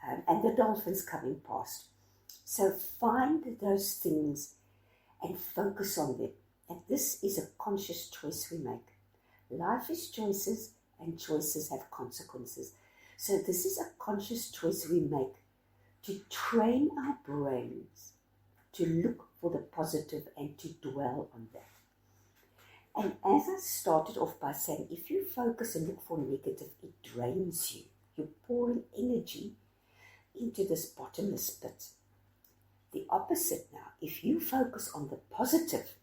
and the dolphins coming past. So find those things and focus on them. And this is a conscious choice we make. Life is choices, and choices have consequences. So this is a conscious choice we make to train our brains to look for the positive and to dwell on that. And as I started off by saying, if you focus and look for negative, it drains you. You're pouring energy into this bottomless pit. The opposite now, if you focus on the positive,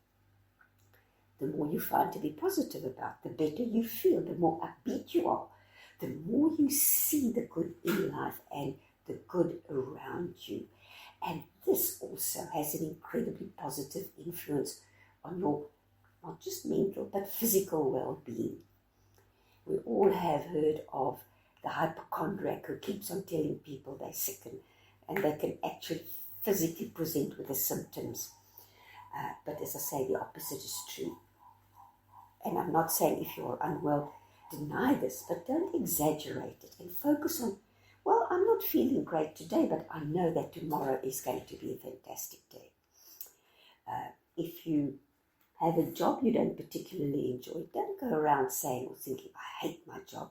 the more you find to be positive about, the better you feel, the more upbeat you are, the more you see the good in life and the good around you. And this also has an incredibly positive influence on your, not just mental, but physical well-being. We all have heard of the hypochondriac who keeps on telling people they're sick and they can actually physically present with the symptoms. But as I say, the opposite is true. And I'm not saying if you're unwell, deny this, but don't exaggerate it and focus on, well, I'm not feeling great today, but I know that tomorrow is going to be a fantastic day. If you have a job you don't particularly enjoy, don't go around saying or thinking, I hate my job.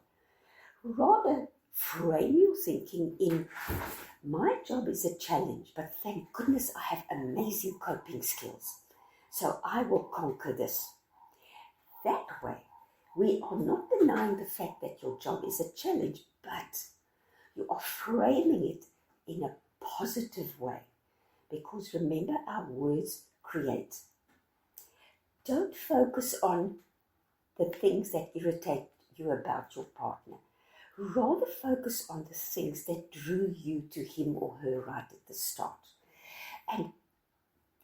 Rather, frame your thinking in, my job is a challenge, but thank goodness I have amazing coping skills. So I will conquer this. That way, we are not denying the fact that your job is a challenge, but you are framing it in a positive way. Because remember, our words create. Don't focus on the things that irritate you about your partner. Rather focus on the things that drew you to him or her right at the start. And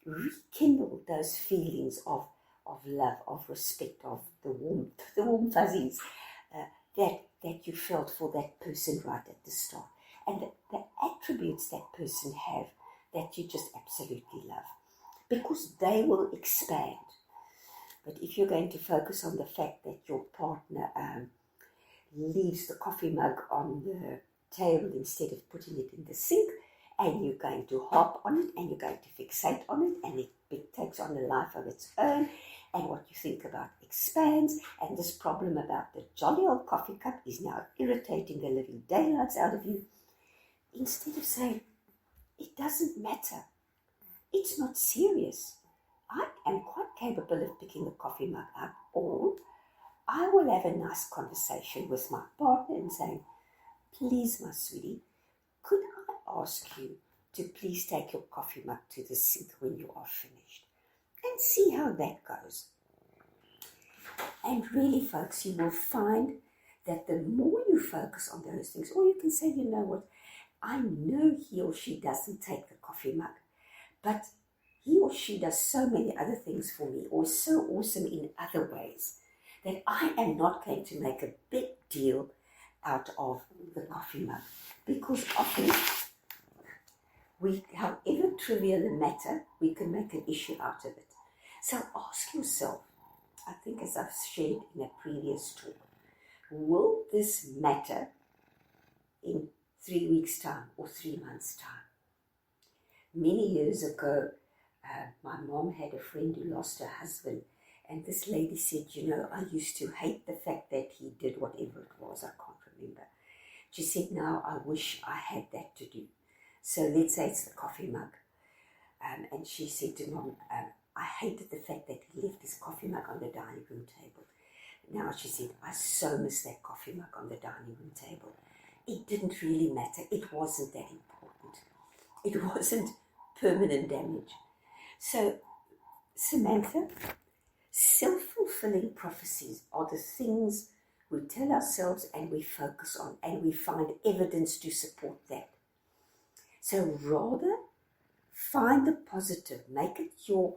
rekindle those feelings of love, of respect, of the warm fuzzies that you felt for that person right at the start. And the attributes that person have that you just absolutely love. Because they will expand. But if you're going to focus on the fact that your partner leaves the coffee mug on the table instead of putting it in the sink, and you're going to hop on it, and you're going to fixate on it, and it takes on a life of its own, and what you think about expands, and this problem about the jolly old coffee cup is now irritating the living daylights out of you. Instead of saying, it doesn't matter, it's not serious, I am quite capable of picking the coffee mug up, or I will have a nice conversation with my partner and saying, please, my sweetie, could I ask you to please take your coffee mug to the sink when you are finished? And see how that goes. And really, folks, you will find that the more you focus on those things, or you can say, you know what, I know he or she doesn't take the coffee mug, but he or she does so many other things for me, or so awesome in other ways, that I am not going to make a big deal out of the coffee mug. Because often, however trivial a matter, we can make an issue out of it. So ask yourself, I think as I've shared in a previous talk, will this matter in 3 weeks' time or 3 months' time? Many years ago, my mom had a friend who lost her husband, and this lady said, you know, I used to hate the fact that he did whatever it was, I can't remember. She said, now I wish I had that to do. So let's say it's the coffee mug. And she said to Mom, I hated the fact that he left his coffee mug on the dining room table. Now she said, I so miss that coffee mug on the dining room table. It didn't really matter. It wasn't that important. It wasn't permanent damage. So, Samantha, self-fulfilling prophecies are the things we tell ourselves and we focus on, and we find evidence to support that. So rather, find the positive. Make it your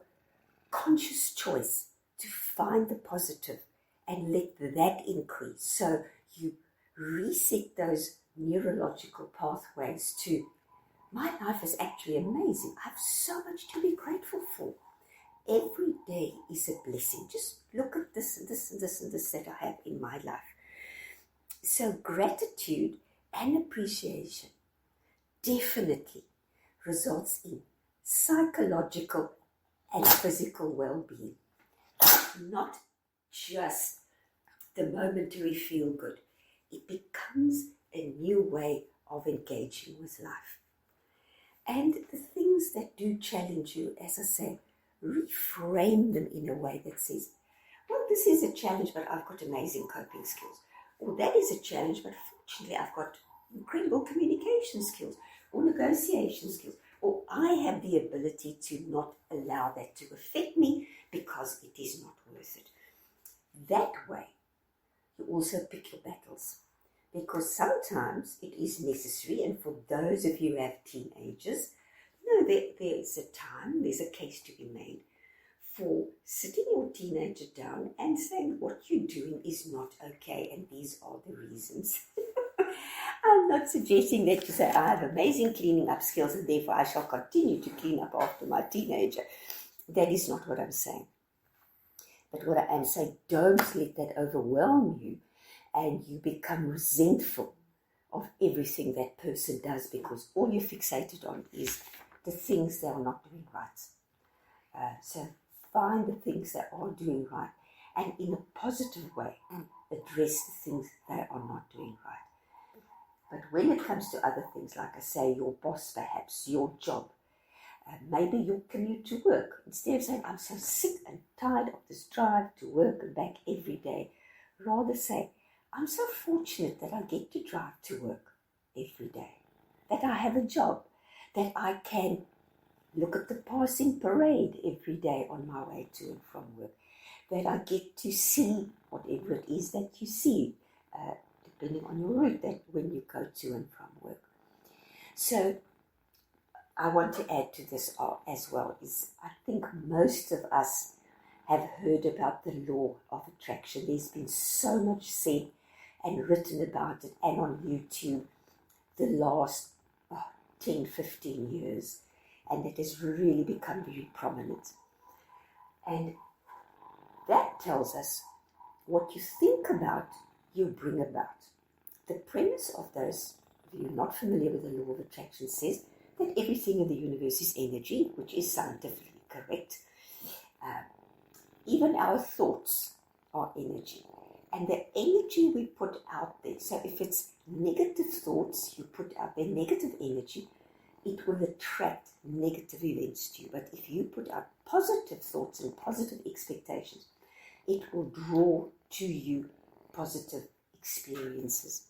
conscious choice to find the positive and let that increase. So you reset those neurological pathways to, my life is actually amazing. I have so much to be grateful for. Every day is a blessing. Just look at this and this and this and this that I have in my life. So gratitude and appreciation definitely results in psychological and physical well-being, not just the momentary feel-good. It becomes a new way of engaging with life. And the things that do challenge you, as I say, reframe them in a way that says, well, this is a challenge, but I've got amazing coping skills. Or that is a challenge, but fortunately I've got incredible communication skills or negotiation skills. Or I have the ability to not allow that to affect me because it is not worth it. That way, you also pick your battles. Because sometimes it is necessary, and for those of you who have teenagers, there's a time, there's a case to be made for sitting your teenager down and saying what you're doing is not okay, and these are the reasons. I'm not suggesting that you say, I have amazing cleaning up skills and therefore I shall continue to clean up after my teenager. That is not what I'm saying. But what I am saying, don't let that overwhelm you and you become resentful of everything that person does because all you're fixated on is the things they are not doing right. So find the things they are doing right and in a positive way address the things they are not doing right. But when it comes to other things, like I say, your boss perhaps, your job, maybe your commute to work, instead of saying, I'm so sick and tired of this drive to work and back every day, rather say, I'm so fortunate that I get to drive to work every day, that I have a job, that I can look at the passing parade every day on my way to and from work, that I get to see whatever it is that you see, depending on your route, that when you go to and from work. So I want to add to this as well is I think most of us have heard about the law of attraction. There's been so much said and written about it and on YouTube the last 10, 15 years, and it has really become very prominent. And that tells us what you think about, you bring about. The premise of those, if you're not familiar with the law of attraction, says that everything in the universe is energy, which is scientifically correct. Even our thoughts are energy. And the energy we put out there, so if it's negative thoughts you put out there, negative energy, it will attract negative events to you. But if you put out positive thoughts and positive expectations, it will draw to you positive experiences.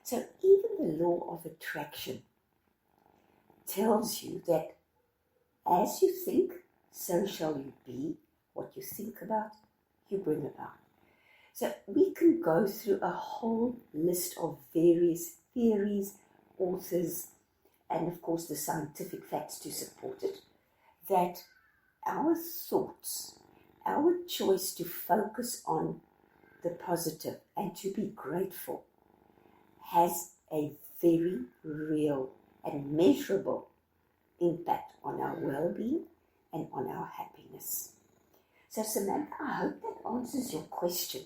So even the law of attraction tells you that as you think, so shall you be. What you think about, you bring about. So we can go through a whole list of various theories, authors, and of course the scientific facts to support it, that our thoughts, our choice to focus on the positive and to be grateful has a very real and measurable impact on our well-being and on our happiness. So Samantha, I hope that answers your question.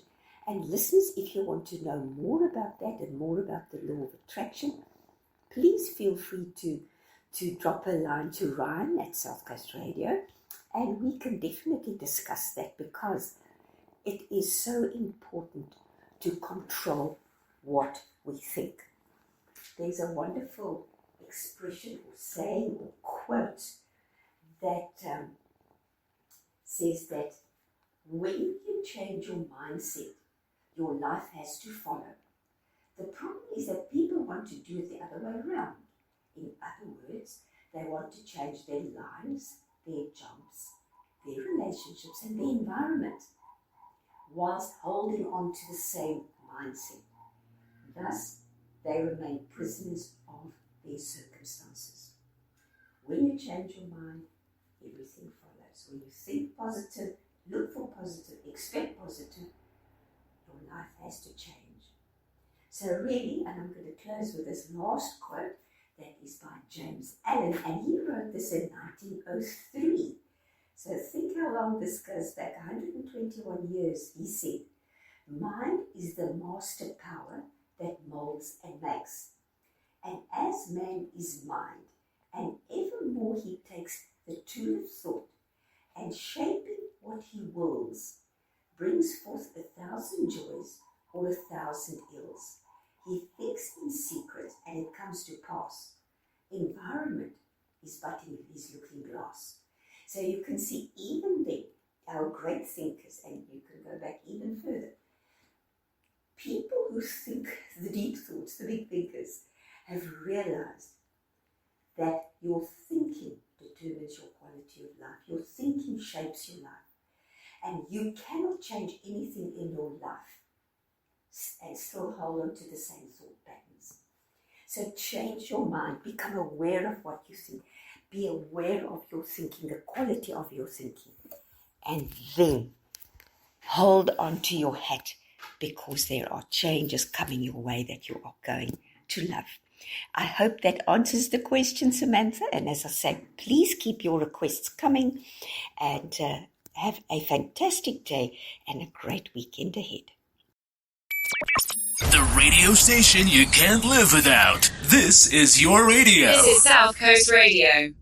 And listeners, if you want to know more about that and more about the law of attraction, please feel free to drop a line to Ryan at South Coast Radio, and we can definitely discuss that because it is so important to control what we think. There's a wonderful expression or saying or quote that says that when you change your mindset, your life has to follow. The problem is that people want to do it the other way around. In other words, they want to change their lives, their jobs, their relationships and their environment whilst holding on to the same mindset. Thus, they remain prisoners of their circumstances. When you change your mind, everything follows. When you think positive, look for positive, expect positive, your life has to change. So really, and I'm going to close with this last quote that is by James Allen, and he wrote this in 1903. So think how long this goes back, 121 years. He said, mind is the master power that molds and makes. And as man is mind, and evermore he takes the tool of thought, and shaping what he wills, brings forth 1,000 joys or 1,000 ills. He thinks in secret, and it comes to pass. Environment is but in his looking glass. So you can see even then, our great thinkers, and you can go back even further, people who think the deep thoughts, the big thinkers, have realized that your thinking determines your quality of life. Your thinking shapes your life. And you cannot change anything in your life and still hold on to the same thought patterns. So change your mind. Become aware of what you think. Be aware of your thinking, the quality of your thinking. And then hold on to your hat, because there are changes coming your way that you are going to love. I hope that answers the question, Samantha. And as I said, please keep your requests coming, and have a fantastic day and a great weekend ahead. The radio station you can't live without. This is your radio. This is South Coast Radio.